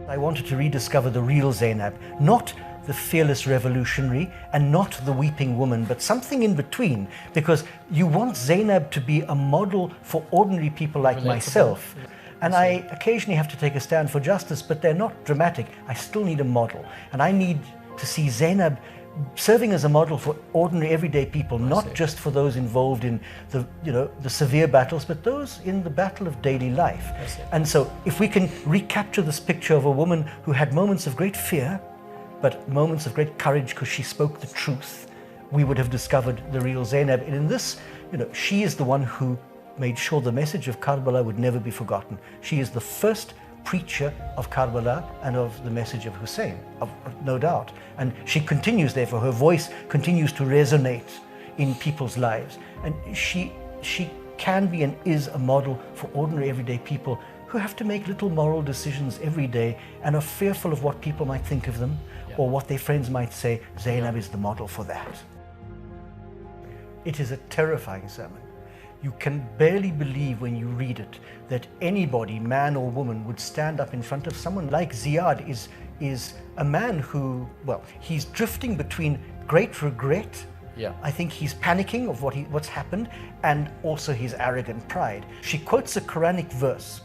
I wanted to rediscover the real Zainab, not the fearless revolutionary and not the weeping woman, but something in between, because you want Zainab to be a model for ordinary people like myself. And I occasionally have to take a stand for justice, but they're not dramatic. I still need a model. And I need to see Zainab serving as a model for ordinary, everyday people, not just for those involved in the severe battles, but those in the battle of daily life. And so if we can recapture this picture of a woman who had moments of great fear, but moments of great courage because she spoke the truth, we would have discovered the real Zainab. And in this, she is the one who made sure the message of Karbala would never be forgotten. She is the first preacher of Karbala and of the message of Hussein, no doubt. And she continues, therefore, her voice continues to resonate in people's lives. And she can be and is a model for ordinary, everyday people who have to make little moral decisions every day and are fearful of what people might think of them or what their friends might say. Zainab is the model for that. It is a terrifying sermon. You can barely believe when you read it that anybody, man or woman, would stand up in front of someone like Ziyad is a man who, well, he's drifting between great regret. I think he's panicking of what's happened, and also his arrogant pride. She quotes a Quranic verse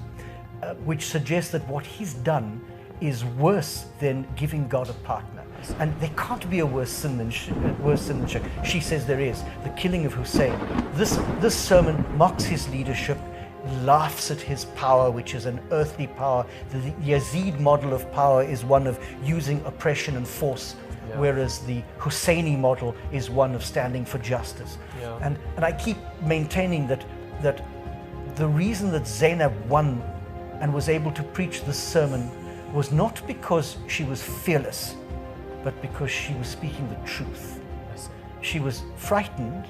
which suggests that what he's done is worse than giving God a partner. And there can't be a worse sin than shirk. She says there is, the killing of Hussein. This sermon mocks his leadership, laughs at his power, which is an earthly power. The Yazid model of power is one of using oppression and force, whereas the Husseini model is one of standing for justice. And I keep maintaining that the reason that Zainab won and was able to preach this sermon was not because she was fearless, but because she was speaking the truth. She was frightened,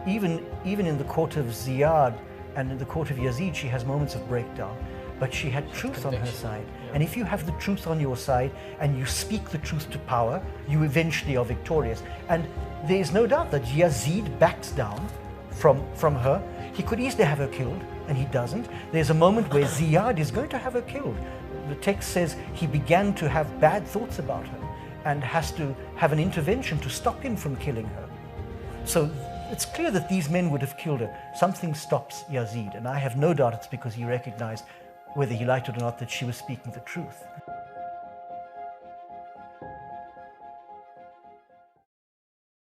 even in the court of Ziyad and in the court of Yazid, she has moments of breakdown, but she had truth on her side. And if you have the truth on your side and you speak the truth to power, you eventually are victorious. And there is no doubt that Yazid backs down from her. He could easily have her killed, and he doesn't. There's a moment where Ziyad is going to have her killed. The text says he began to have bad thoughts about her and has to have an intervention to stop him from killing her. So it's clear that these men would have killed her. Something stops Yazid, and I have no doubt it's because he recognized, whether he liked it or not, that she was speaking the truth.